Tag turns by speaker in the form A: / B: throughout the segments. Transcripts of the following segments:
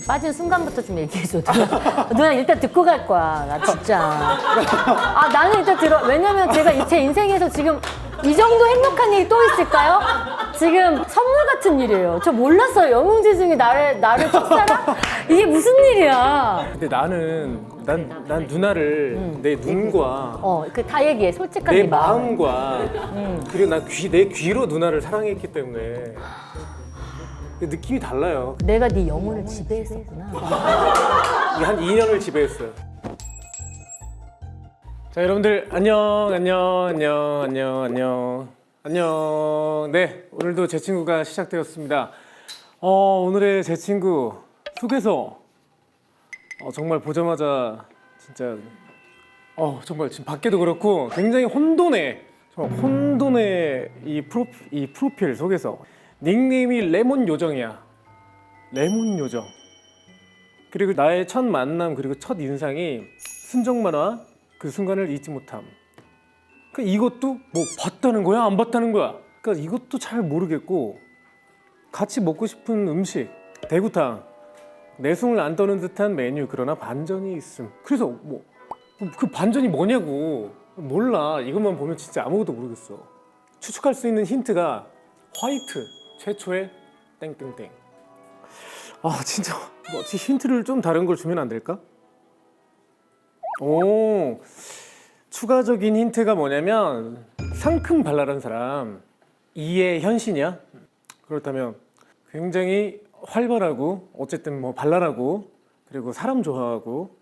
A: 그 빠진 순간부터 좀 얘기해줘. 누나 일단 듣고 갈 거야. 나 진짜. 아, 나는 일단 들어. 왜냐면 제가 제 인생에서 지금 이 정도 행복한 일이 또 있을까요? 지금 선물 같은 일이에요. 저 몰랐어요. 영웅재중이 나를 첫사랑? 이게 무슨 일이야?
B: 근데 난 누나를 내 눈과
A: 그 다 얘기해. 솔직한
B: 내
A: 네 마음.
B: 마음과 그리고 내 귀로 누나를 사랑했기 때문에 느낌이 달라요.
A: 내가 네 영혼을 지배했었구나.
B: 이게 한 2년을 지배했어요. 자, 여러분들 안녕. 네, 오늘도 제 친구가 시작되었습니다. 오늘의 제 친구 소개서 정말 보자마자 진짜 정말 지금 밖에도 그렇고 굉장히 혼돈의 이 프로필 소개서. 닉네임이 레몬 요정이야. 레몬 요정. 그리고 나의 첫 만남 그리고 첫 인상이 순정 만화 그 순간을 잊지 못함. 그러니까 이것도 뭐 봤다는 거야? 안 봤다는 거야? 그러니까 이것도 잘 모르겠고 같이 먹고 싶은 음식 대구탕. 내숭을 안 떠는 듯한 메뉴 그러나 반전이 있음. 그래서 뭐 그 반전이 뭐냐고 몰라. 이것만 보면 진짜 아무것도 모르겠어. 추측할 수 있는 힌트가 화이트 최초의 땡땡땡. 진짜 뭐지? 힌트를 좀 다른 걸 주면 안 될까? 추가적인 힌트가 뭐냐면 상큼 발랄한 사람. 이해현신이야? 그렇다면 굉장히 활발하고 어쨌든 뭐 발랄하고 그리고 사람 좋아하고.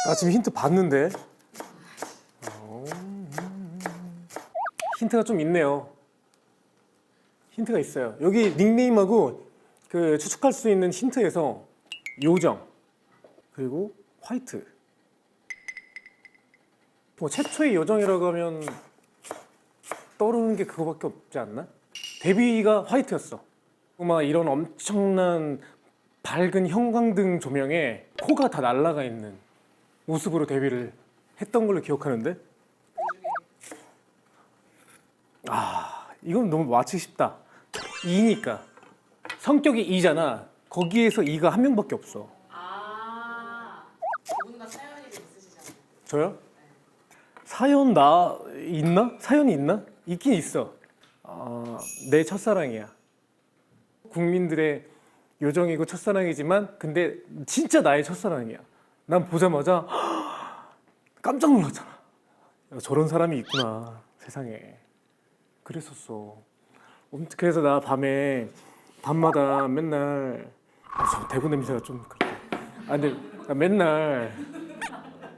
B: 나 지금 힌트 봤는데 힌트가 좀 있네요. 힌트가 있어요. 여기 닉네임하고 그 추측할 수 있는 힌트에서 요정 그리고 화이트. 뭐 최초의 요정이라고 하면 떠오르는 게 그거밖에 없지 않나? 데뷔가 화이트였어. 막 이런 엄청난 밝은 형광등 조명에 코가 다 날아가 있는 모습으로 데뷔를 했던 걸로 기억하는데. 이건 너무 맞히기 쉽다. 2니까 성격이 2잖아. 거기에서 2가 한 명밖에 없어.
C: 그분과 사연이 좀 있으시잖아요.
B: 저요? 사연 있나? 사연이 있나? 있긴 있어. 내 첫사랑이야. 국민들의 요정이고 첫사랑이지만 근데 진짜 나의 첫사랑이야. 난 보자마자 깜짝 놀랐잖아. 야, 저런 사람이 있구나 세상에. 그랬었어. 그래서 나 밤마다 맨날 저 대구 냄새가 좀 그래. 근데 나 맨날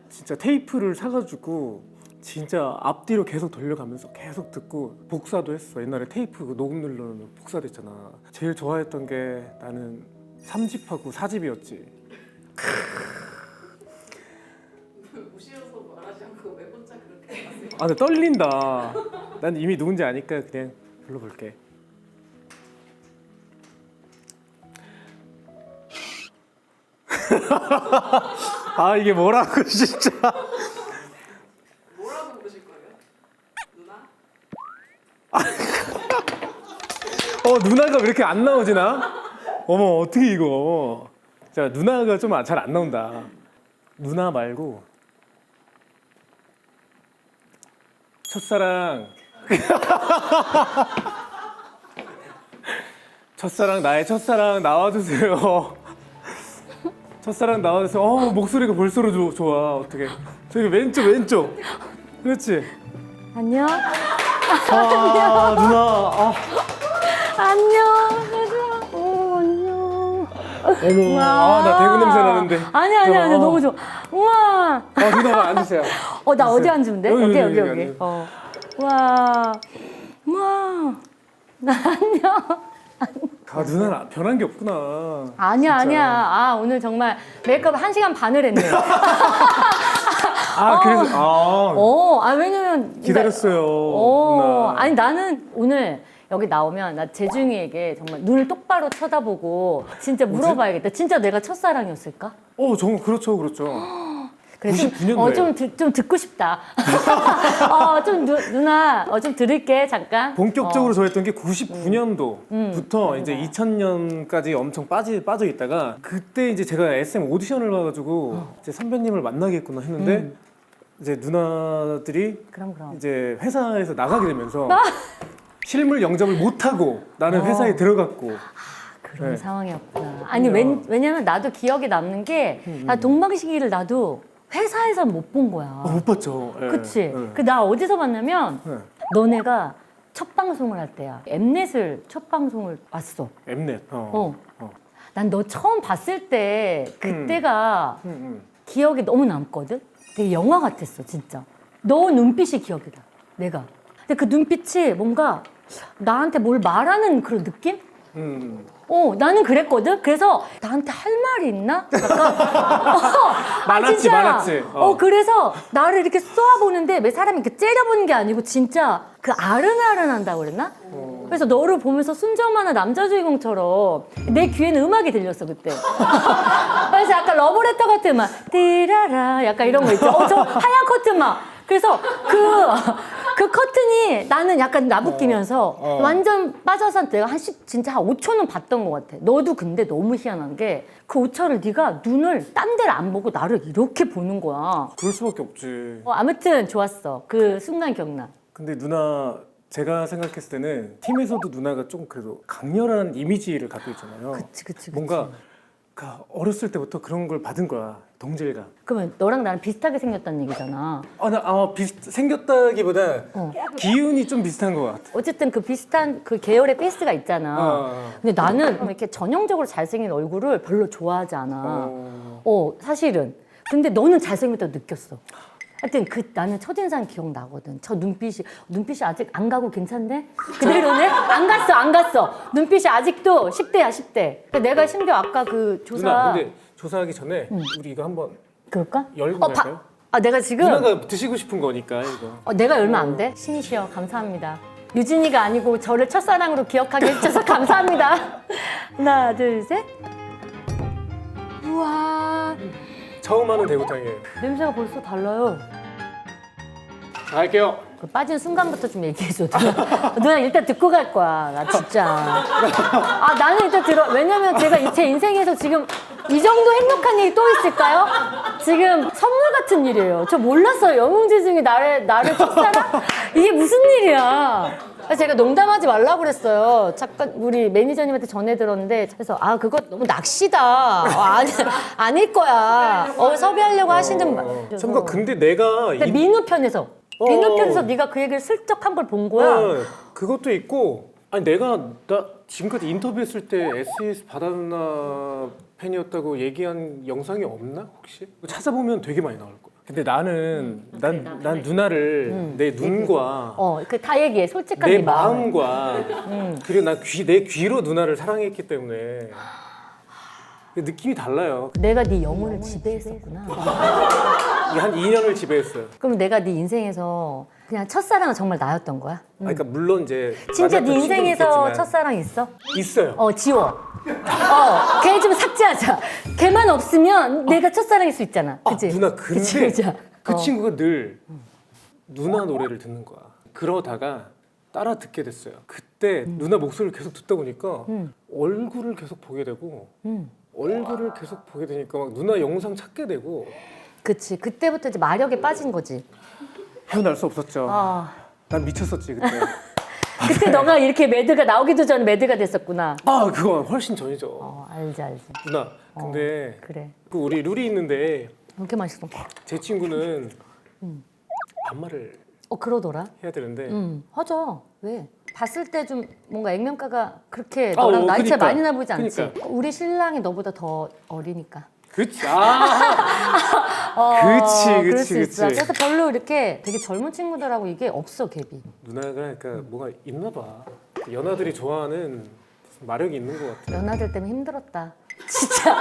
B: 진짜 테이프를 사가지고 진짜 앞뒤로 계속 돌려가면서 계속 듣고 복사도 했어. 옛날에 테이프 녹음 누르는 복사됐잖아. 제일 좋아했던 게 나는 3집하고 4집이었지.
C: 무시해서 말하지 않고 왜 혼자 그렇게 하세요?
B: 근데 떨린다. 난 이미 누군지 아니까 그냥 불러볼게. 이게 뭐라고 진짜.
C: 뭐라고 부르실 거예요? 누나?
B: 누나가 왜 이렇게 안 나오지나? 어머 어떻게 이거. 자, 누나가 좀 잘 안 나온다. 누나 말고 첫사랑. 나의 첫사랑 나와주세요. 첫사랑 나와주세요. 목소리가 벌써 좋아. 어떻게? 저기 왼쪽. 그렇지.
A: 안녕?
B: 누나.
A: 안녕. 얘들아. 안녕.
B: 어머.
A: 우와.
B: 나 대구 냄새 나는데.
A: 아니. 너무 좋아. 우와.
B: 누나가 앉으세요.
A: 나 어디 앉으면 돼?
B: 여기,
A: 여기.
B: 여기.
A: 우와. 안녕.
B: 누나는 변한 게 없구나.
A: 아니야. 오늘 정말 메이크업 1시간 반을 했네.
B: 그래서.
A: 왜냐면.
B: 기다렸어요. 누나.
A: 아니, 나는 오늘 여기 나오면 나 재중이에게 정말 눈을 똑바로 쳐다보고 진짜 물어봐야겠다. 진짜 내가 첫사랑이었을까?
B: 그렇죠.
A: 그래,
B: 99년도예요.
A: 좀 듣고 싶다. 누나, 좀 들을게, 잠깐.
B: 본격적으로 좋아했던 게 99년도부터 이제 2000년까지 엄청 빠져 있다가 그때 이제 제가 SM 오디션을 봐가지고 이제 선배님을 만나겠구나 했는데 이제 누나들이
A: 그럼.
B: 이제 회사에서 나가게 되면서 실물 영접을 못하고 나는 회사에 들어갔고
A: 그런
B: 네.
A: 상황이었구나. 아니, 왜냐면 나도 기억에 남는 게, 나 동방신기를 나도 회사에서 못 본 거야.
B: 못 봤죠. 예.
A: 그치?
B: 예.
A: 나 어디서 봤냐면,
B: 예.
A: 너네가 첫 방송을 할 때야. 엠넷을 첫 방송을 왔어.
B: 엠넷.
A: 난 너 처음 봤을 때, 그때가 기억이 너무 남거든? 되게 영화 같았어, 진짜. 너 눈빛이 기억이 나, 내가. 근데 그 눈빛이 뭔가 나한테 뭘 말하는 그런 느낌? 나는 그랬거든? 그래서 나한테 할 말이 있나? 약간.
B: 많았지.
A: 그래서 나를 이렇게 쏘아보는데 왜 사람이 이렇게 째려보는 게 아니고 진짜 그 아른아른한다고 그랬나? 그래서 너를 보면서 순정만화 남자 주인공처럼 내 귀에는 음악이 들렸어, 그때. 그래서 약간 러브레터 같은 음악. 띠라라. 약간 이런 거 있죠. 저 하얀 커튼 막. 그래서 그 커튼이 나는 약간 나부끼면서 완전 빠져서 내가 진짜 한 5초는 봤던 것 같아. 너도 근데 너무 희한한 게 그 5초를 네가 눈을 딴 데를 안 보고 나를 이렇게 보는 거야.
B: 그럴 수밖에 없지.
A: 아무튼 좋았어. 그 순간 기억나.
B: 근데 누나 제가 생각했을 때는 팀에서도 누나가 좀 그래도 강렬한 이미지를 갖고 있잖아요.
A: 그치.
B: 뭔가 그 어렸을 때부터 그런 걸 받은 거야. 동질감.
A: 그러면 너랑 나랑 비슷하게 생겼다는 얘기잖아.
B: 생겼다기보다 기운이 좀 비슷한 것 같아.
A: 어쨌든 그 비슷한 그 계열의 페이스가 있잖아. 근데 나는 이렇게 전형적으로 잘생긴 얼굴을 별로 좋아하지 않아. 사실은. 근데 너는 잘생겼다고 느꼈어. 하여튼 나는 첫인상 기억나거든. 저 눈빛이 아직 안 가고 괜찮네? 그대로네? 안 갔어. 눈빛이 아직도 10대야, 10대. 내가 심지어 아까 그 조사.
B: 누나, 근데 조사하기 전에 우리 이거 한번
A: 그럴까?
B: 열고 갈까요?
A: 내가 지금.
B: 누나가 드시고 싶은 거니까 이거.
A: 내가 열면 안 돼? 신이시여, 감사합니다. 유진이가 아니고 저를 첫사랑으로 기억하게 해주셔서 감사합니다. 하나, 둘, 셋. 우와.
B: 처음 하는 대구탕이에요.
A: 냄새가 벌써 달라요.
B: 갈게요.
A: 그 빠진 순간부터 좀 얘기해줘. 누나 일단 듣고 갈 거야. 나 진짜. 나는 일단 왜냐면 제 인생에서 지금 이 정도 행복한 일이 또 있을까요? 지금 선물 같은 일이에요. 저 몰랐어요. 영웅지 중에 나를 첫사랑? 이게 무슨 일이야. 그래서 제가 농담하지 말라고 그랬어요. 잠깐 우리 매니저님한테 전해 들었는데 그래서 그거 너무 낚시다. 아닐 거야. 섭외하려고 하시는 말.
B: 참가 근데 내가
A: 근데 민우 편에서 네가 그 얘기를 슬쩍 한 걸 본 거야.
B: 그것도 있고 나 지금까지 인터뷰했을 때 SES 바다 누나 팬이었다고 얘기한 영상이 없나 혹시? 찾아보면 되게 많이 나올 거야. 근데 난 누나를 내 눈과
A: 다 얘기해. 솔직한
B: 내
A: 네 마음.
B: 마음과 그리고 내 귀로 누나를 사랑했기 때문에 그 느낌이 달라요.
A: 내가 네 영혼을 지배했었구나.
B: 이게 한 2년을 지배했어요.
A: 그럼 내가 네 인생에서 그냥 첫사랑은 정말 나였던 거야?
B: 그러니까 물론 이제
A: 진짜 네
B: 만났던
A: 인생에서
B: 친구도 있겠지만
A: 첫사랑 있어?
B: 있어요.
A: 지워. 걔 좀 삭제하자. 걔만 없으면 내가 첫사랑일 수 있잖아. 그치?
B: 누나 근데
A: 그치?
B: 그 친구가 늘 누나 노래를 듣는 거야. 그러다가 따라 듣게 됐어요. 그때 누나 목소리를 계속 듣다 보니까 얼굴을 계속 보게 되고 얼굴을 계속 보게 되니까 막 누나 영상 찾게 되고
A: 그치. 그때부터 이제 마력에 빠진 거지.
B: 헤어날 수 없었죠. 난 미쳤었지 그때.
A: 그때 너가 이렇게 매드가 나오기도 전에 매드가 됐었구나.
B: 그건 훨씬 전이죠.
A: 알지.
B: 누나 근데
A: 그래.
B: 그 우리 룰이 있는데
A: 이렇게 맛있어.
B: 제 친구는 반말을
A: 그러더라.
B: 해야 되는데
A: 하죠. 왜? 봤을 때 좀 뭔가 액면가가 그렇게 너랑 나이 차이
B: 그러니까.
A: 많이 나 보이지 않지?
B: 그러니까.
A: 우리 신랑이 너보다 더 어리니까.
B: 그치.
A: 그럴 수
B: 그치.
A: 있어. 그래서 별로 이렇게 되게 젊은 친구들하고 이게 없어, 갭이.
B: 누나가 그러니까 뭐가 있나 봐. 연하들이 좋아하는 마력이 있는 것 같아.
A: 연하들 때문에 힘들었다. 진짜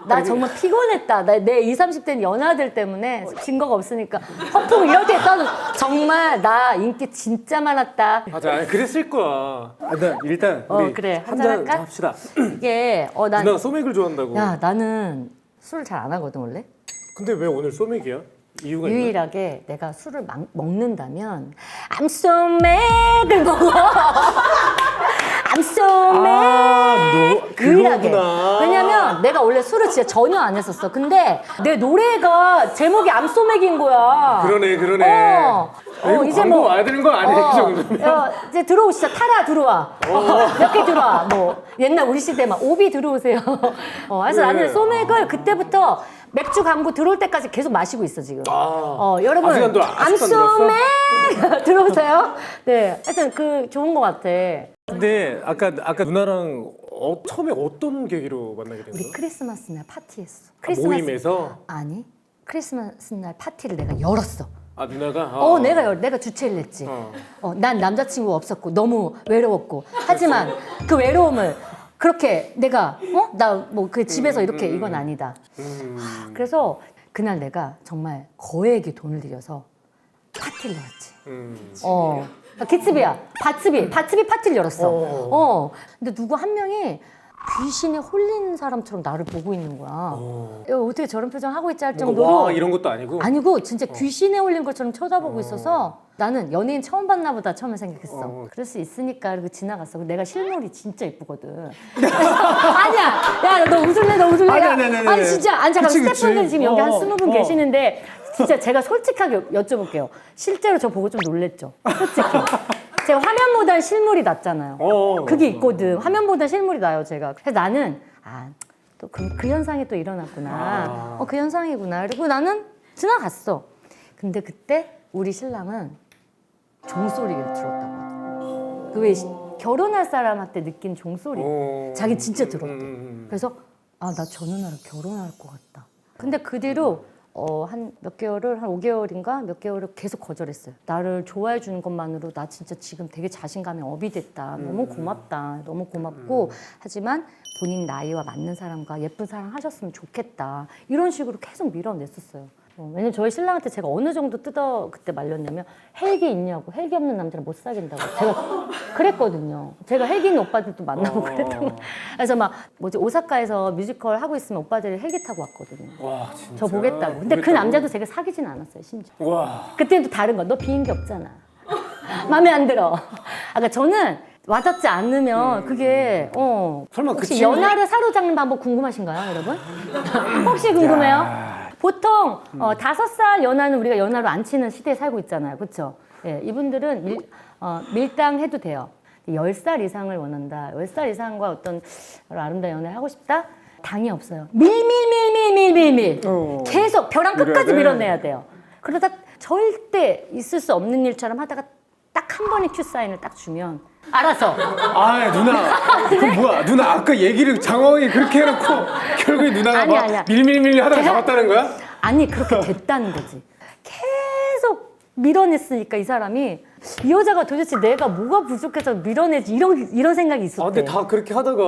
A: 나 정말 피곤했다. 내 20, 30대는 연하들 때문에 증거가 없으니까 허풍 이렇게 떠는 정말 나 인기 진짜 많았다.
B: 맞아, 그랬을 거야. 나 일단 우리
A: 그래.
B: 한잔
A: 한잔 할까?
B: 합시다.
A: 이게
B: 누나가 소맥을 좋아한다고.
A: 야, 나는 술을 잘 안 하거든 원래.
B: 근데 왜 오늘 소맥이야? 이유가 있나?
A: 유일하게 내가 술을 먹는다면 I'm so mad 을 먹어. I'm so mad. 유일하게.
B: 그거구나.
A: 왜냐면 내가 원래 술을 진짜 전혀 안 했었어. 근데 내 노래가 제목이 I'm so mac인 거야.
B: 그러네. 이거
A: 이제
B: 광고 와야 되는 거 아니에요? 이 정도면?
A: 이제 들어오시죠. 타라 들어와. 몇 개 들어와. 뭐 옛날 우리 시대 막 오비 들어오세요. 그래서
B: 네.
A: 나는 소맥을 그때부터 맥주 광고 들어올 때까지 계속 마시고 있어 지금. 여러분
B: 아직도
A: I'm
B: 안
A: so
B: 들었어?
A: mad 들어오세요. 네, 하여튼 그 좋은 것 같아.
B: 근데 아까 누나랑 처음에 어떤 계기로 만나게 된
A: 우리
B: 거야?
A: 크리스마스 날 파티했어.
B: 모임에서?
A: 아니 크리스마스 날 파티를 내가 열었어.
B: 아 누나가?
A: 내가 주최를 했지. 난 남자친구가 없었고 너무 외로웠고. 하지만 그 외로움을 그렇게 내가 나 뭐 그 집에서 이렇게 이건 아니다. 그래서 그날 내가 정말 거액의 돈을 들여서 파티를 열었지. 기츠비야. 바츠비 파티를 열었어. 근데 누구 한 명이 귀신에 홀린 사람처럼 나를 보고 있는 거야. 어떻게 저런 표정 하고 있지 할 정도로.
B: 와 이런 것도 아니고?
A: 아니고 진짜 귀신에 홀린 것처럼 쳐다보고 있어서 나는 연예인 처음 봤나 보다 처음에 생각했어. 그럴 수 있으니까 그리고 지나갔어. 내가 실물이 진짜 이쁘거든. 아니야. 야, 너 웃을래? 아니 진짜. 아니 잠깐 스태프분들 지금 여기 한 20분 계시는데 진짜 제가 솔직하게 여쭤볼게요. 실제로 저 보고 좀 놀랬죠? 솔직히. 제가 화면보다 실물이 낫잖아요. 그게 있거든. 화면보다 실물이 나요, 제가. 그래서 나는 또 그 현상이 또 일어났구나. 그 현상이구나. 그리고 나는 지나갔어. 근데 그때 우리 신랑은 종소리를 들었다고 하더라고. 그 왜 결혼할 사람한테 느낀 종소리. 자기 진짜 들었대. 그래서 나 저 누나랑 결혼할 것 같다. 근데 그 뒤로 한 몇 개월을 한 5개월인가 몇 개월을 계속 거절했어요. 나를 좋아해 주는 것만으로 나 진짜 지금 되게 자신감이 업이 됐다. 너무 고맙다. 너무 고맙고 하지만 본인 나이와 맞는 사람과 예쁜 사랑 하셨으면 좋겠다. 이런 식으로 계속 밀어냈었어요. 왜냐면 저희 신랑한테 제가 어느 정도 그때 말렸냐면 헬기 있냐고. 헬기 없는 남자는 못 사귄다고 제가 그랬거든요. 제가 헬기 있는 오빠들도 만나고 그랬던 거. 그래서 막 오사카에서 뮤지컬 하고 있으면 오빠들이 헬기 타고 왔거든요.
B: 와 진짜?
A: 저 보겠다고. 근데 그 남자도 제가 사귀진 않았어요, 심지어.
B: 와.
A: 그때는 또 다른 거. 너 비행기 없잖아. 마음에 안 들어. 그러니까 저는 와닿지 않으면 그게
B: 설마 그
A: 혹시
B: 친구-
A: 연하를 사로잡는 방법 궁금하신가요, 여러분? 혹시 궁금해요? 보통 5살 연하는 우리가 연하로 안 치는 시대에 살고 있잖아요, 그렇죠? 예, 이분들은 밀당해도 돼요. 10살 이상을 원한다. 10살 이상과 어떤 아름다운 연애를 하고 싶다? 당이 없어요. 밀. 계속 벼랑 끝까지 밀어내야 돼요. 그러다 절대 있을 수 없는 일처럼 하다가 딱 한 번의 큐 사인을 딱 주면 알아서.
B: 누나. 그럼 뭐야? 누나 아까 얘기를 장황하게 그렇게 해놓고 결국에 누나가
A: 아니야.
B: 밀 하다가 잡았다는 거야?
A: 아니 그렇게 됐다는 거지. 계속 밀어냈으니까 이 사람이 이 여자가 도대체 내가 뭐가 부족해서 밀어내지 이런 생각이 있었대.
B: 근데 다 그렇게 하다가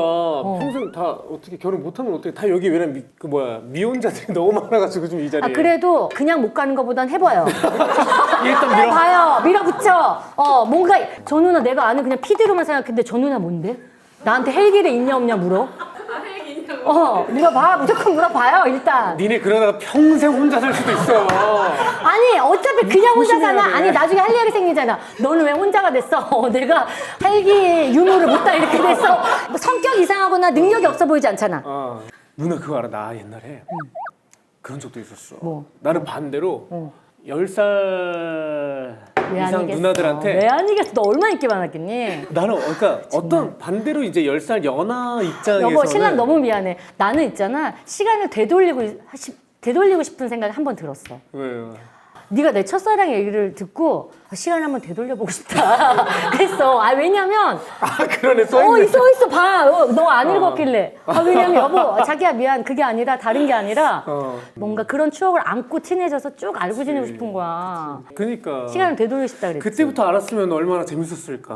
B: 평생 다 어떻게 결혼 못하면 어떻게 다 여기 왜냐면 미혼자들이 너무 많아가지고 좀 이 자리에.
A: 그래도 그냥 못 가는 것보단 해봐요.
B: 일단 밀어.
A: 봐요. 밀어붙여. 뭔가 저 누나 내가 아는 그냥 PD로만 생각했는데 저 누나 뭔데? 나한테 헬기를 있냐 없냐 물어?
C: 헬기 있냐고.
A: 물어봐. 무조건 물어봐요 일단.
B: 니네 그러다가 평생 혼자 살 수도 있어.
A: 아니 어차피 그냥 혼자
B: 조심해야
A: 사나?
B: 돼.
A: 아니 나중에 할 일이 생기잖아. 너는 왜 혼자가 됐어? 내가 헬기 유무를 못다 이렇게 됐어. 뭐 성격 이상하거나 능력이 없어 보이지 않잖아.
B: 누나 그거 알아? 나 옛날에 그런 적도 있었어.
A: 뭐?
B: 나는 반대로 10살
A: 왜
B: 이상
A: 아니겠어?
B: 누나들한테
A: 왜 아니겠어? 너 얼마나 인기 많았겠니?
B: 나는 그러니까 어떤 반대로 이제 10살 연하 입장에서는
A: 여보 신랑 너무 미안해. 나는 있잖아 시간을 되돌리고 싶은 생각이 한 번 들었어.
B: 왜요?
A: 네가 내 첫사랑 얘기를 듣고 시간 한번 되돌려보고 싶다 그랬어. 왜냐면
B: 그러네 써있네.
A: 있어 봐. 너 안 읽었길래. 왜냐면 여보 자기야 미안 그게 아니라 다른 게 아니라 뭔가 그런 추억을 안고 친해져서 쭉 알고 지내고 싶은 거야.
B: 그러니까
A: 시간을 되돌리고 싶다 그랬지.
B: 그때부터 알았으면 얼마나 재밌었을까.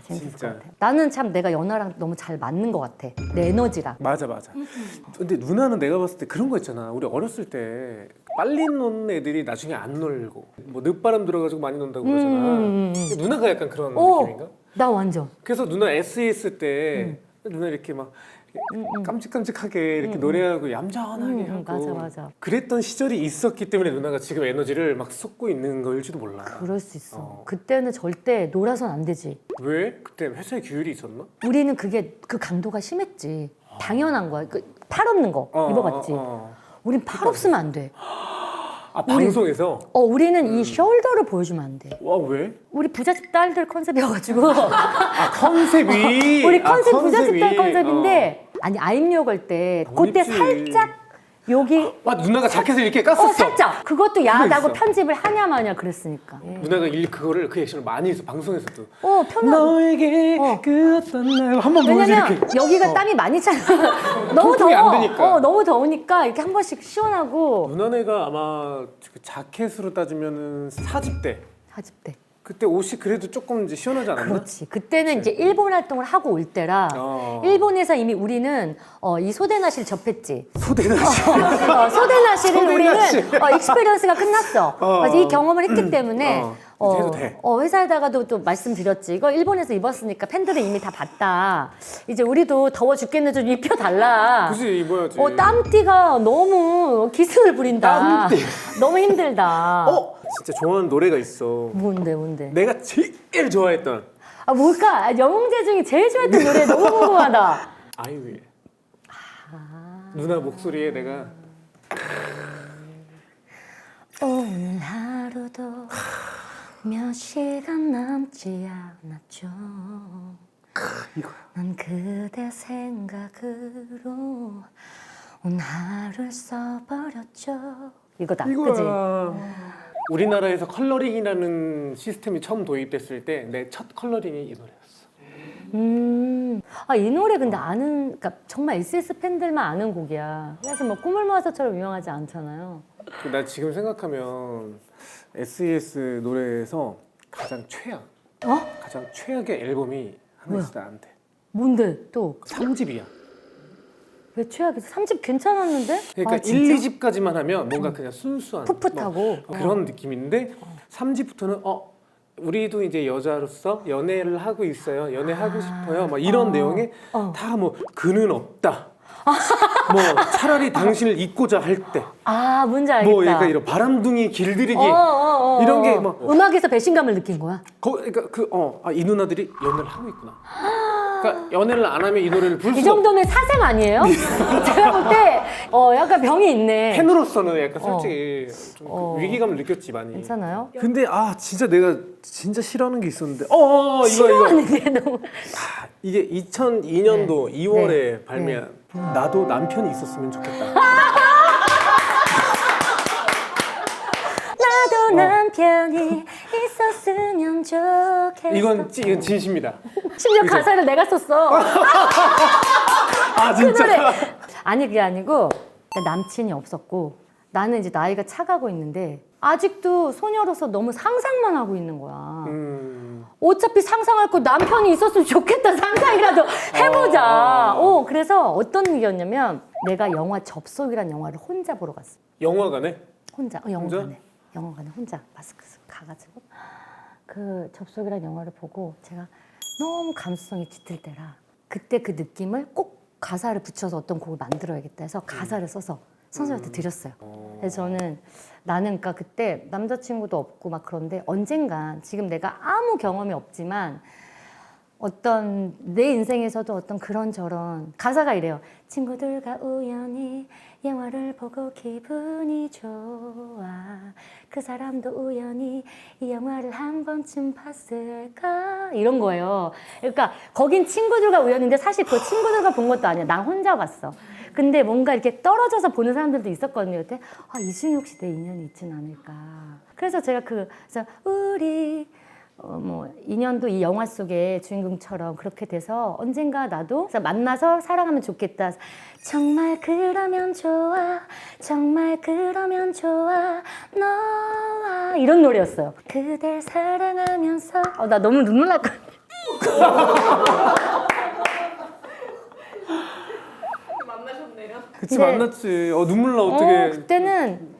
A: 재밌을
B: 진짜.
A: 것 같아. 나는 참 내가 연하랑 너무 잘 맞는 것 같아. 내 에너지랑.
B: 맞아. 근데 누나는 내가 봤을 때 그런 거 있잖아. 우리 어렸을 때 빨리 노는 애들이 나중에 안 놀고 뭐 늦바람 들어가지고 많이 논다고 그러잖아. 근데 누나가 약간 그런 느낌인가?
A: 나 완전.
B: 그래서 누나 SES 때 누나 이렇게 막 깜찍깜찍하게 이렇게 노래하고 얌전하게 하고
A: 맞아 맞아.
B: 그랬던 시절이 있었기 때문에 누나가 지금 에너지를 막 쏟고 있는 걸지도 몰라.
A: 그럴 수 있어. 그때는 절대 놀아선 안 되지.
B: 왜? 그때 회사에 규율이 있었나?
A: 우리는 그게 그 강도가 심했지. 당연한 거야. 그 팔 없는 거 입어봤지. 우린 팔 없으면 안 돼.
B: 아 방송에서?
A: 우리는 이 숄더를 보여주면 안 돼.
B: 와 왜?
A: 우리 부잣집 딸들 컨셉이어가지고
B: 아 컨셉이
A: 우리 컨셉 부잣집
B: 컨셉이.
A: 딸 컨셉인데 아니 아임료 걸 때 그때
B: 있지.
A: 살짝 여기
B: 아 누나가 자켓을 이렇게 깠었어.
A: 살짝 그것도 야하다고
B: 있어.
A: 편집을 하냐 마냐 그랬으니까.
B: 누나가 그거를 그 액션을 많이 했어 방송에서도.
A: 편하고.
B: 너에게 그 어떤 날 한번 보여줘
A: 왜냐면
B: 이렇게.
A: 여기가 땀이 많이 차요. 너무
B: 통풍이
A: 더워.
B: 안 되니까.
A: 너무 더우니까 이렇게 한 번씩 시원하고.
B: 누나네가 아마 그 자켓으로 따지면은 4집 때
A: 사집 때.
B: 그때 옷이 그래도 조금 이제 시원하지 않았나?
A: 그렇지. 그때는 이제 일본 활동을 하고 올 때라 일본에서 이미 우리는 이 소대나시를 접했지.
B: 소대나시.
A: 소대나시를
B: 소대나시.
A: 우리는 익스피리언스가 끝났어. 그래서 이 경험을 했기 때문에
B: 해도 돼.
A: 회사에다가도 또 말씀드렸지. 이거 일본에서 입었으니까 팬들은 이미 다 봤다. 이제 우리도 더워 죽겠는데 좀 입혀달라.
B: 굳이 입어야지.
A: 땀띠가 너무 기승을 부린다.
B: 땀띠.
A: 너무 힘들다.
B: 진짜 좋아하는 노래가 있어.
A: 뭔데?
B: 내가 제일 좋아했던
A: 뭘까? 영웅제 중에 제일 좋아했던 노래 너무 궁금하다.
B: 아이윌. 누나 목소리에 내가
A: 오늘 하루도 몇 시간 남지 않았죠.
B: 이거야.
A: 난 그대 생각으로 오늘 하루를 써버렸죠. 이거다. 그지?
B: 이거야. 우리나라에서 컬러링이라는 시스템이 처음 도입됐을 때 내 첫 컬러링이 이 노래였어.
A: 이 노래 근데 그러니까 정말 SS 팬들만 아는 곡이야. 사실 뭐 꿈을 모아서처럼 유명하지 않잖아요.
B: 나 지금 생각하면 SES 노래에서 가장 최악, 가장 최악의 앨범이 하나 있어 나한테.
A: 뭔데 또?
B: 3집이야.
A: 왜 최악이지? 3집 괜찮았는데?
B: 그러니까 1, 2집까지만 하면 뭔가 그냥 순수한
A: 풋풋하고.
B: 그런 느낌인데 3집부터는 우리도 이제 여자로서 연애를 하고 있어요. 연애하고 싶어요. 막 이런 내용에 다 뭐 그는 없다. 뭐 차라리 당신을 잊고자 할 때.
A: 뭔지 알겠다.
B: 뭐 약간 이런 바람둥이 길들이기 이런 게 막
A: 음악에서 배신감을 느낀 거야?
B: 그러니까 이 누나들이 연애를 하고 있구나. 그러니까 연애를 안 하면 이 노래를 부를
A: 이
B: 수가
A: 정도면 사생 아니에요? 제가 볼 때 약간 병이 있네.
B: 팬으로서는 약간 솔직히 좀 그 위기감을 느꼈지 많이.
A: 괜찮아요?
B: 근데 진짜 내가 진짜 싫어하는 게 있었는데 이거
A: 싫어하는 게 너무
B: 이게 2002년도
A: 네.
B: 2월에
A: 네.
B: 발매한 나도 남편이 있었으면 좋겠다.
A: 나도 남편이 있었으면 좋겠어.
B: 이건 진심이다.
A: 심지어
B: 그죠?
A: 가사를 내가 썼어. 그
B: 진짜.
A: 노래. 아니 그게 아니고 나 남친이 없었고 나는 이제 나이가 차가고 있는데 아직도 소녀로서 너무 상상만 하고 있는 거야. 어차피 상상할 거 남편이 있었으면 좋겠다 상상이라도 해보자. 그래서 어떤 얘기였냐면 내가 영화 접속이란 영화를 혼자 보러 갔어.
B: 영화관에?
A: 혼자 영화관에 혼자 마스크 쓰고 가가지고 그 접속이란 영화를 보고 제가 너무 감수성이 짙을 때라 그때 그 느낌을 꼭 가사를 붙여서 어떤 곡을 만들어야겠다 해서 가사를 써서 선생님한테 드렸어요. 그래서 나는 그러니까 그때 남자친구도 없고 막 그런데 언젠간 지금 내가 아무 경험이 없지만 어떤 내 인생에서도 어떤 그런저런 가사가 이래요. 친구들과 우연히 영화를 보고 기분이 좋아. 그 사람도 우연히 이 영화를 한 번쯤 봤을까? 이런 거예요. 그러니까 거긴 친구들과 우연인데 사실 그 친구들과 본 것도 아니야. 난 혼자 봤어. 근데 뭔가 이렇게 떨어져서 보는 사람들도 있었거든요. 그때 이 중에 혹시 내 인연이 있진 않을까. 그래서 제가 그래서 우리 인연도 이 영화 속의 주인공처럼 그렇게 돼서 언젠가 나도 만나서 사랑하면 좋겠다. 정말 그러면 좋아. 정말 그러면 좋아. 너와 이런 노래였어요. 그댈 사랑하면서 나 너무 눈물 날 것 같아.
C: 만나셨네요.
B: 그치
A: 네.
B: 만났지. 눈물 나 어떻게?
A: 그때는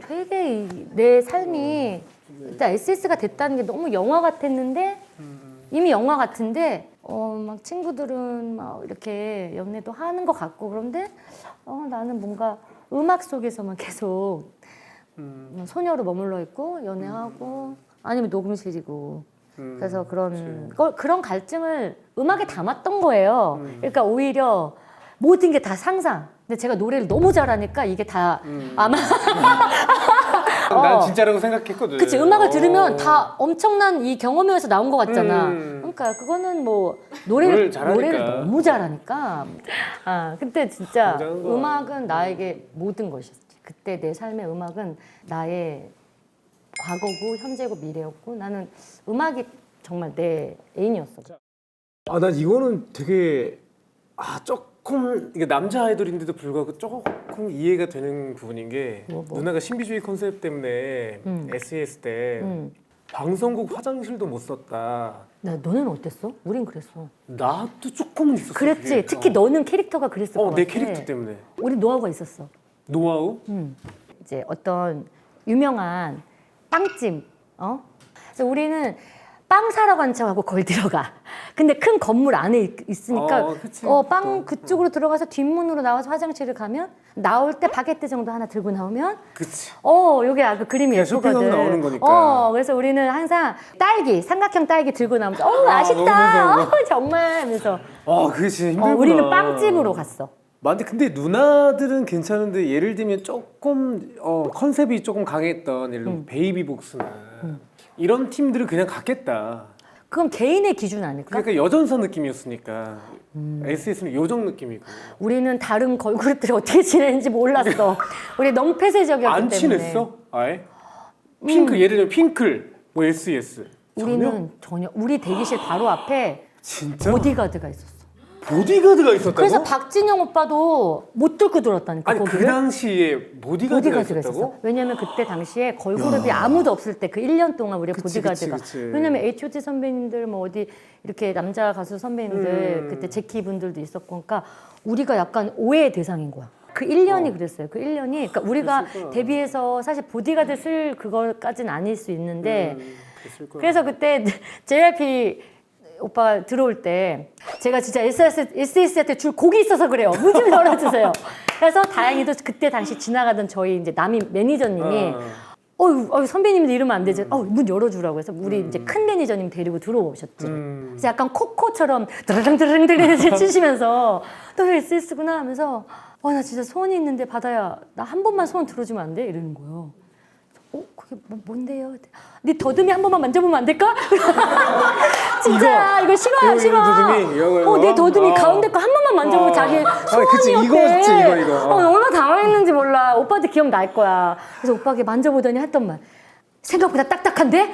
A: 되게 내 삶이 일단 SS가 됐다는 게 너무 영화 같았는데 이미 영화 같은데 막 친구들은 막 이렇게 연애도 하는 것 같고 그런데 나는 뭔가 음악 속에서만 계속 소녀로 머물러 있고 연애하고 아니면 녹음실이고 그래서 그런 갈증을 음악에 담았던 거예요. 그러니까 오히려 모든 게 다 상상. 근데 제가 노래를 너무 잘하니까 이게 다 아마
B: 난 진짜라고 생각했거든.
A: 그치 음악을 들으면 다 엄청난 이 경험에서 나온 것 같잖아. 그러니까 그거는 뭐 노래를 너무 잘하니까. 근데 진짜 음악은 나에게 모든 것이었지. 그때 내 삶의 음악은 나의 과거고 현재고 미래였고 나는 음악이 정말 내 애인이었어.
B: 난 이거는 되게 조금 이게 남자 아이돌인데도 불구하고 조금 이해가 되는 부분인 게
A: 뭐?
B: 누나가 신비주의 컨셉 때문에 SES 때 방송국 화장실도 못 썼다.
A: 너는 어땠어? 우린 그랬어.
B: 나도 조금은 있었어.
A: 그랬지.
B: 그게.
A: 특히 너는 캐릭터가 그랬을 것 같아.
B: 내 캐릭터 때문에.
A: 우리 노하우가 있었어.
B: 노하우?
A: 이제 어떤 유명한 빵집, 그래서 우리는 빵 사러 간 척하고 거기 들어가. 근데 큰 건물 안에 있으니까
B: 그치.
A: 빵 그쪽으로 들어가서 뒷문으로 나와서 화장실을 가면 나올 때 바게트 정도 하나 들고 나오면
B: 그치.
A: 여기 그 그림이
B: 그냥
A: 예쁘거든.
B: 쇼핑하고 나오는 거니까.
A: 그래서 우리는 항상 삼각형 딸기 들고 나오면서 맛있다.
B: 너무
A: 정말 하면서
B: 그게 진짜 힘들구나.
A: 우리는 빵집으로 갔어.
B: 근데 누나들은 괜찮은데 예를 들면 조금 컨셉이 조금 강했던 예를 들면 베이비복스나 이런 팀들은 그냥 갔겠다.
A: 그건 개인의 기준 아닐까?
B: 그러니까 여전사 느낌이었으니까 SS는 요정 느낌이고.
A: 우리는 다른 걸그룹들이 어떻게 지내는지 몰랐어. 우리 너무 폐쇄적이었기
B: 안
A: 때문에.
B: 친했어? 아예? 핑클 예를 들면 핑클 뭐 SES
A: 우리는 전혀 우리 대기실 바로 앞에
B: 진짜?
A: 보디가드가 있었어.
B: 보디가드가 있었다고?
A: 그래서 박진영 오빠도 못 뚫고 들었다니까.
B: 아니
A: 거기를.
B: 그 당시에 보디가드가 있었다고?
A: 있었어. 왜냐면 그때 당시에 걸그룹이 아무도 없을 때 그 1년 동안 우리
B: 그치,
A: 보디가드가.
B: 그치.
A: 왜냐면 H.O.T 선배님들 뭐 어디 이렇게 남자 가수 선배님들 그때 제키 분들도 있었고 그러니까 우리가 약간 오해의 대상인 거야. 그 1년이 그랬어요. 그 1년이 그러니까 우리가
B: 그랬을 거야.
A: 데뷔해서 사실 보디가드 쓸 그거까지는 아닐 수 있는데
B: 그랬을 거야.
A: 그래서 그때 JYP 오빠가 들어올 때 제가 진짜 SS한테 줄 곡이 있어서 그래요. 문 좀 열어주세요. 그래서 다행히도 그때 당시 지나가던 저희 이제 남이 매니저님이 선배님들 이러면 안 되지. 문 열어주라고 해서 우리 이제 큰 매니저님 데리고 들어오셨지. 그래서 약간 코코처럼 드르릉드르릉 치시면서 또 SS구나 하면서 나 진짜 소원이 있는데 바다야 나 한 번만 소원 들어주면 안 돼? 이러는 거예요. 그게 뭔데요? 네 더듬이 한 번만 만져보면 안 될까? 진짜 이거 싫어요, 싫어. 내 더듬이 가운데 거 한 번만 만져보면 자기
B: 그치,
A: 소원이었대.
B: 이거였지, 이거.
A: 얼마나 당황했는지 몰라. 오빠한테 기억날 거야. 그래서 오빠가 만져보더니 했던 말. 생각보다 딱딱한데?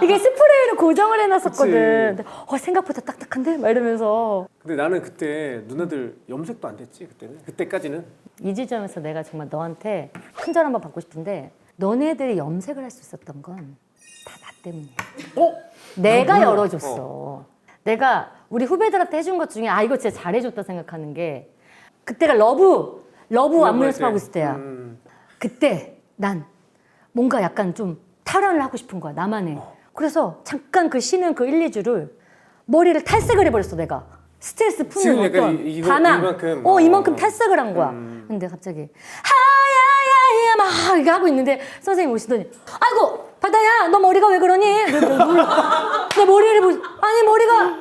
A: 이게 스프레이로 고정을 해놨었거든. 근데, 생각보다 딱딱한데? 막 이러면서.
B: 근데 나는 그때 누나들 염색도 안 됐지 그때는? 그때까지는?
A: 이 지점에서 내가 정말 너한테 큰절 한번 받고 싶은데 너네들이 염색을 할 수 있었던 건 다 나 때문이야. 내가 열어줬어. 내가 우리 후배들한테 해준 것 중에 이거 진짜 잘해줬다 생각하는 게 그때가 러브 안무 연습하고 있을 때야. 그때 난 뭔가 약간 좀 탈환을 하고 싶은 거야 나만의. 그래서 잠깐 그 쉬는 그 1, 2주를 머리를 탈색을 해버렸어 내가. 스트레스
B: 지금
A: 푸는
B: 약간
A: 어떤 반항. 이만큼 탈색을 한 거야. 근데 갑자기 하야야야 막 이거 하고 있는데 선생님 오시더니 아이고 바다야 너 머리가 왜 그러니? 내 머리를 아니 머리가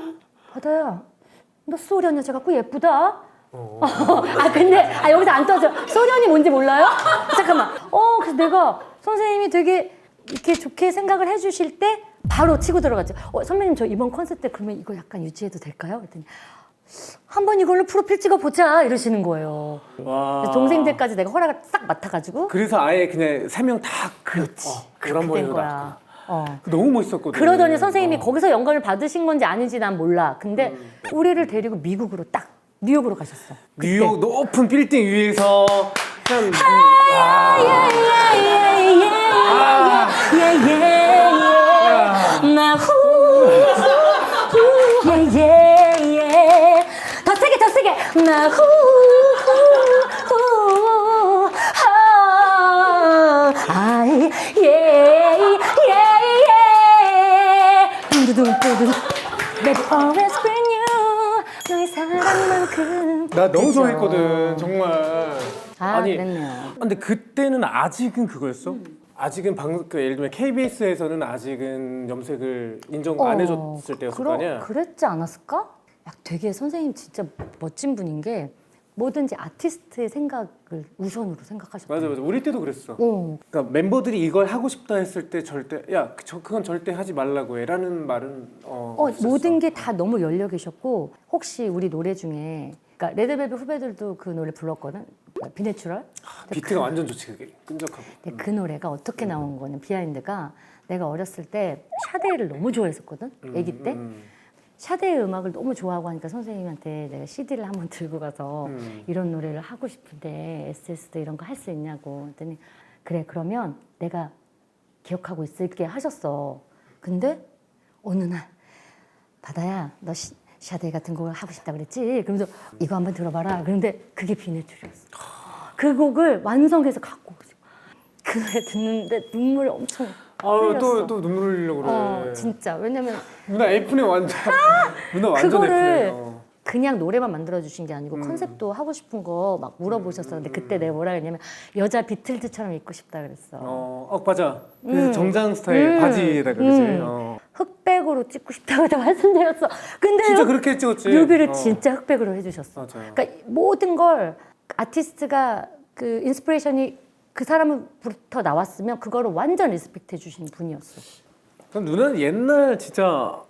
A: 바다야 너 소련 여자 같고 예쁘다. 근데 여기서 안 떠져. 소련이 뭔지 몰라요? 잠깐만. 그래서 내가 선생님이 되게 이렇게 좋게 생각을 해주실 때 바로 치고 들어갔죠. 선배님 저 이번 콘서트 때 그러면 이거 약간 유지해도 될까요? 그랬더니 한번 이걸로 프로필 찍어보자 이러시는 거예요.
B: 와.
A: 동생들까지 내가 허락을 싹 맡아가지고
B: 그래서 아예 그냥 3명 다 그렇지. 그런
A: 그렇게 된
B: 머리로
A: 거야.
B: 너무 멋있었거든.
A: 그러더니 선생님이 거기서 영감을 받으신 건지 아닌지 난 몰라. 근데 우리를 데리고 미국으로 딱 뉴욕으로 가셨어.
B: 뉴욕 높은 빌딩 위에서 그냥
A: 더 세게 Baby always bring you 너의 사랑만큼.
B: 나 너무
A: 그죠?
B: 좋아했거든 정말. 아니,
A: 그랬네요.
B: 근데 그때는 아직은 그거였어? 아직은 예를 들면 KBS에서는 아직은 염색을 인정 안 해줬을 때였을 거 아니야?
A: 그랬지 않았을까? 야, 되게 선생님 진짜 멋진 분인 게 뭐든지 아티스트의 생각을 우선으로 생각하셨다.
B: 맞아. 우리 때도 그랬어.
A: 어.
B: 그러니까 멤버들이 이걸 하고 싶다 했을 때 절대 그건 절대 하지 말라고 해라는 말은 없었어.
A: 모든 게 다 너무 열려 계셨고 혹시 우리 노래 중에 그러니까 레드벨벳 후배들도 그 노래 불렀거든. 비내추럴.
B: 비트가 완전 좋지 그게 끈적하고.
A: 근데 그 노래가 어떻게 나온 거는 비하인드가 내가 어렸을 때 샤데이를 너무 좋아했었거든. 아기 때. 샤데이 음악을 너무 좋아하고 하니까 선생님한테 내가 CD를 한번 들고 가서 이런 노래를 하고 싶은데 SS도 이런 거 할 수 있냐고 했더니 그래 그러면 내가 기억하고 있을게 하셨어. 근데 어느 날 바다야 너 샤데이 같은 곡을 하고 싶다 그랬지? 그러면서 이거 한번 들어봐라. 그런데 그게 비네툴이었어. 그 곡을 완성해서 갖고 오죠. 그 노래 듣는데 눈물이 엄청 흘렸어.
B: 또 눈물 흘리려고 그래.
A: 진짜 왜냐면
B: 누나 F네 완전. 누나 완전
A: 그거를
B: F네.
A: 그냥 노래만 만들어 주신 게 아니고 컨셉도 하고 싶은 거 막 물어보셨었는데 그때 내가 뭐라 그랬냐면 여자 비틀즈처럼 입고 싶다 그랬어.
B: 맞아. 그래서 정장 스타일 바지에다가 그지.
A: 흑백으로 찍고 싶다고 다 말씀드렸어. 근데
B: 진짜 그렇게 찍었지.
A: 뮤비를 진짜 흑백으로 해주셨어.
B: 맞아요.
A: 그러니까 모든 걸 아티스트가 그 인스피레이션이 그 사람부터 나왔으면 그거를 완전 리스펙트 해주신 분이었어.
B: 그럼 누나는 옛날 진짜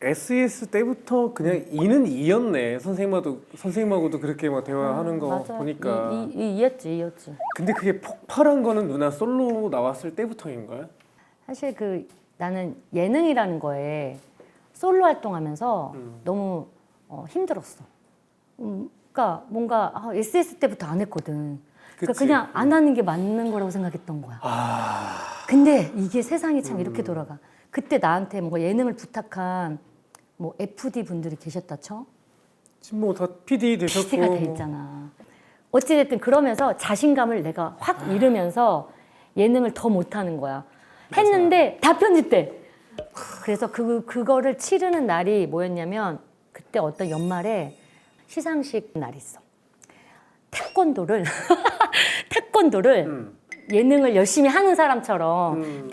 B: SES 때부터 그냥 이는 이였네. 선생님하고도 그렇게 막 대화하는 거
A: 맞아.
B: 보니까.
A: 이었지.
B: 근데 그게 폭발한 거는 누나 솔로 나왔을 때부터인가요?
A: 사실 그 나는 예능이라는 거에 솔로 활동하면서 너무 힘들었어. 그러니까 뭔가 SS 때부터 안 했거든. 그러니까
B: 그치.
A: 그냥 안 하는 게 맞는 거라고 생각했던 거야. 근데 이게 세상이 참 이렇게 돌아가. 그때 나한테 뭐 예능을 부탁한 뭐 FD 분들이 계셨다 쳐.
B: 지금 뭐 다 PD 되셨고.
A: PD가 돼 있잖아. 어찌됐든 그러면서 자신감을 내가 확 잃으면서 예능을 더 못하는 거야. 했는데 다 편집돼. 그래서 그거를 치르는 날이 뭐였냐면 그때 어떤 연말에 시상식 날이 있어. 태권도를 예능을 열심히 하는 사람처럼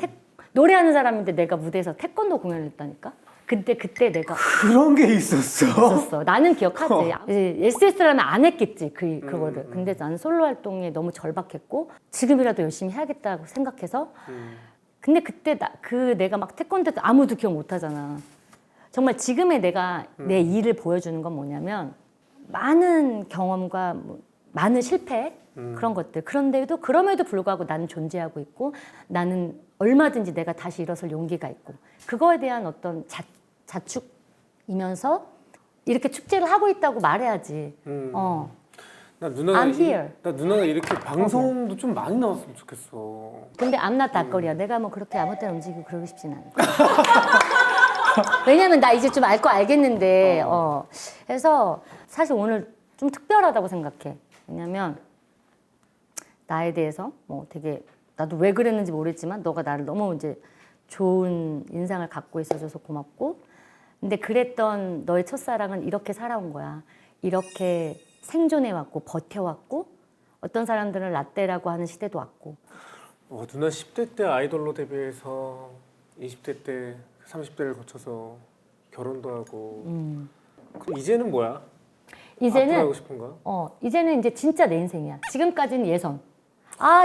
A: 노래하는 사람인데 내가 무대에서 태권도 공연을 했다니까. 그때 내가
B: 그런 게 있었어.
A: 있었어. 나는 기억하지. SS라면 안 했겠지 그거를. 근데 나는 솔로 활동에 너무 절박했고 지금이라도 열심히 해야겠다고 생각해서. 근데 그때 내가 막 태권도 아무도 기억 못 하잖아. 정말 지금의 내가 내 일을 보여주는 건 뭐냐면 많은 경험과 많은 실패 그런 것들. 그런데도 그럼에도 불구하고 나는 존재하고 있고 나는 얼마든지 내가 다시 일어설 용기가 있고 그거에 대한 어떤 자축이면서 이렇게 축제를 하고 있다고 말해야지.
B: 나 누나가
A: I'm here.
B: 나 누나가 이렇게 방송도 좀 많이 나왔으면 좋겠어.
A: 근데 암나 닭거리야. 내가 뭐 그렇게 아무 때나 움직이고 그러고 싶진 않아. 왜냐면 나 이제 좀 알 거 알겠는데. 그래서 사실 오늘 좀 특별하다고 생각해. 왜냐면 나에 대해서 뭐 되게 나도 왜 그랬는지 모르겠지만 너가 나를 너무 이제 좋은 인상을 갖고 있어줘서 고맙고 근데 그랬던 너의 첫사랑은 이렇게 살아온 거야. 이렇게 생존해왔고 버텨왔고 어떤 사람들은 라떼라고 하는 시대도 왔고
B: 누나 10대 때 아이돌로 데뷔해서 20대 때 30대를 거쳐서 결혼도 하고 그럼 이제는 뭐야? 앞으로
A: 이제는
B: 하고 싶은 거야?
A: 이제는 이제 진짜 내 인생이야. 지금까지는 예선.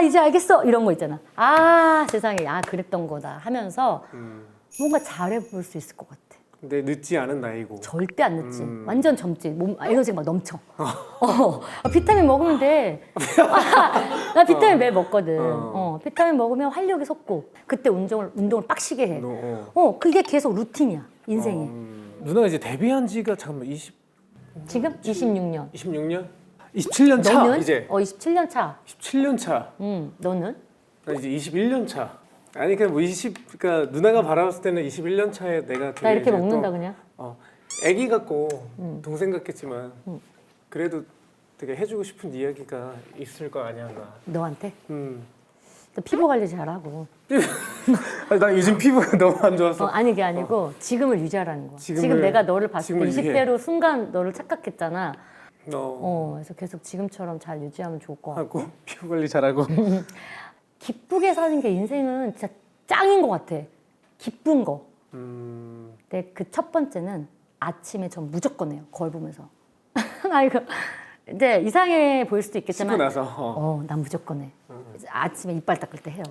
A: 이제 알겠어 이런 거 있잖아. 세상에 그랬던 거다 하면서 뭔가 잘해볼 수 있을 것 같아.
B: 근데 늦지 않은 나이고.
A: 절대 안 늦지. 완전 젊지. 몸 에너지가 막 넘쳐. 비타민 먹으면 돼. 나 비타민 매일 먹거든. 비타민 먹으면 활력이 솟고 그때 운동을 빡시게 해. 그게 계속 루틴이야. 인생이.
B: 누나가 이제 데뷔한 지가 잠깐만
A: 지금 26년.
B: 26년? 27년 차
A: 너는?
B: 이제.
A: 27년 차.
B: 17년 차.
A: 너는?
B: 나 이제 21년 차. 아니 그러니까 누나가 바라봤을 때는 21년 차에 내가 되게
A: 나 이렇게
B: 이제
A: 먹는다
B: 또,
A: 그냥.
B: 애기 같고 동생 같겠지만 그래도 되게 해주고 싶은 이야기가 있을 거 아니야 나.
A: 너한테?
B: 음.
A: 너 피부 관리 잘하고
B: 아니, 나 요즘 피부가 너무 안 좋아서.
A: 아니 그게 아니고 지금을 유지하라는 거야.
B: 지금을-
A: 지금 내가 너를 봤을 때
B: 지금을
A: 20대로 순간 너를 착각했잖아.
B: 너
A: 그래서 계속 지금처럼 잘 유지하면 좋을 것 같고.
B: 하고 피부 관리 잘하고.
A: 기쁘게 사는 게 인생은 진짜 짱인 것 같아. 기쁜 거. 근데 그 첫 번째는 아침에 전 무조건 해요. 거울 보면서. 나 이거 이제 이상해 보일 수도
B: 씻고
A: 있겠지만
B: 나서.
A: 난 무조건 해. 아침에 이빨 닦을 때 해요.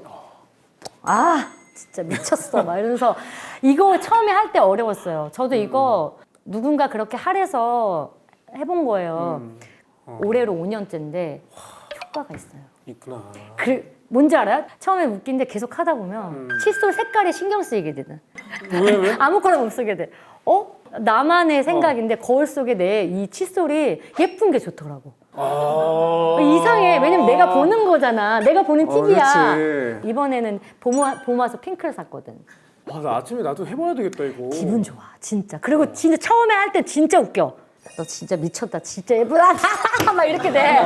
A: 아 진짜 미쳤어 막 이러면서 이거 처음에 할 때 어려웠어요. 저도 이거 누군가 그렇게 하래서 해본 거예요. 올해로 5년째인데 효과가 있어요.
B: 있구나.
A: 뭔지 알아요? 처음에 웃긴데 계속 하다 보면 칫솔 색깔에 신경 쓰이게 되는.
B: 왜?
A: 아무거나 못 쓰게 돼. 나만의 생각인데 거울 속에 내 이 칫솔이 예쁜 게 좋더라고. 이상해. 왜냐면 내가 보는 거잖아. 내가 보는 TV야.
B: 그렇지.
A: 이번에는 봄 와서 핑크를 샀거든.
B: 나 아침에 나도 해봐야 되겠다 이거.
A: 기분 좋아, 진짜. 그리고 진짜 처음에 할 때 진짜 웃겨. 너 진짜 미쳤다, 진짜 예쁘다. 막 이렇게 돼.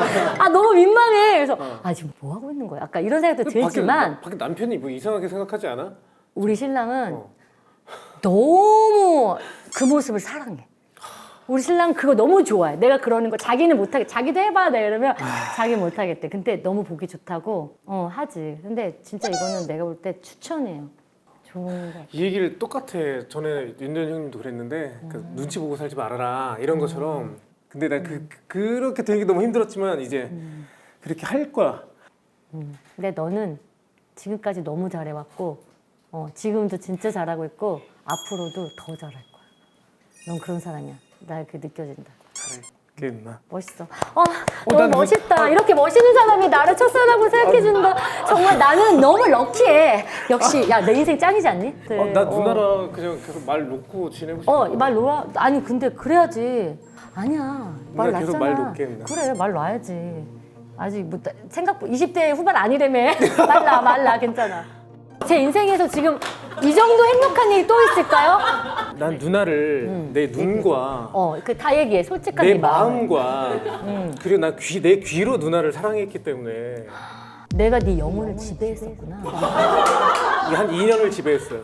A: 너무 민망해. 그래서 지금 뭐 하고 있는 거야? 아까 이런 생각도 들지만
B: 밖에 남편이 뭐 이상하게 생각하지 않아?
A: 우리 신랑은 너무 그 모습을 사랑해. 우리 신랑 그거 너무 좋아해. 내가 그러는 거 자기는 못하게. 자기도 해봐. 내가 이러면 자기 못하겠대. 근데 너무 보기 좋다고 하지. 근데 진짜 이거는 내가 볼 때 추천해요. 좋은 거.
B: 이 얘기를 똑같아. 전에 윤전 형님도 그랬는데 그 눈치 보고 살지 말아라 이런 것처럼. 근데 난 그렇게 되는 게 너무 힘들었지만 이제 그렇게 할 거야.
A: 근데 너는 지금까지 너무 잘해왔고 지금도 진짜 잘하고 있고 앞으로도 더 잘할 거야. 넌 그런 사람이야. 나 그게 느껴진다.
B: 잘했겠나?
A: 멋있어. 너무
B: 난
A: 멋있다. 이렇게 멋있는 사람이 나를 첫사랑으로 생각해준다. 정말 나는 너무 럭키해. 역시 야 내 인생 짱이지 않니? 네.
B: 나 누나랑 그냥 계속 말 놓고 지내고 싶어.
A: 말 놓아. 아니 근데 그래야지. 아니야. 말
B: 누나 계속
A: 놨잖아.
B: 말 놓게 했나?
A: 그래 말 놔야지. 아직 뭐 생각보다 20대 후반 아니라며. 말라 괜찮아. 제 인생에서 지금 이 정도 행복한 일이 또 있을까요?
B: 난 누나를 내 눈과
A: 그 다 얘기해. 솔직한
B: 내
A: 네 마음을.
B: 마음과 그리고 난 내 귀로 누나를 사랑했기 때문에
A: 내가 네 영혼을 지배했었구나.
B: 한 2년을 지배했어요.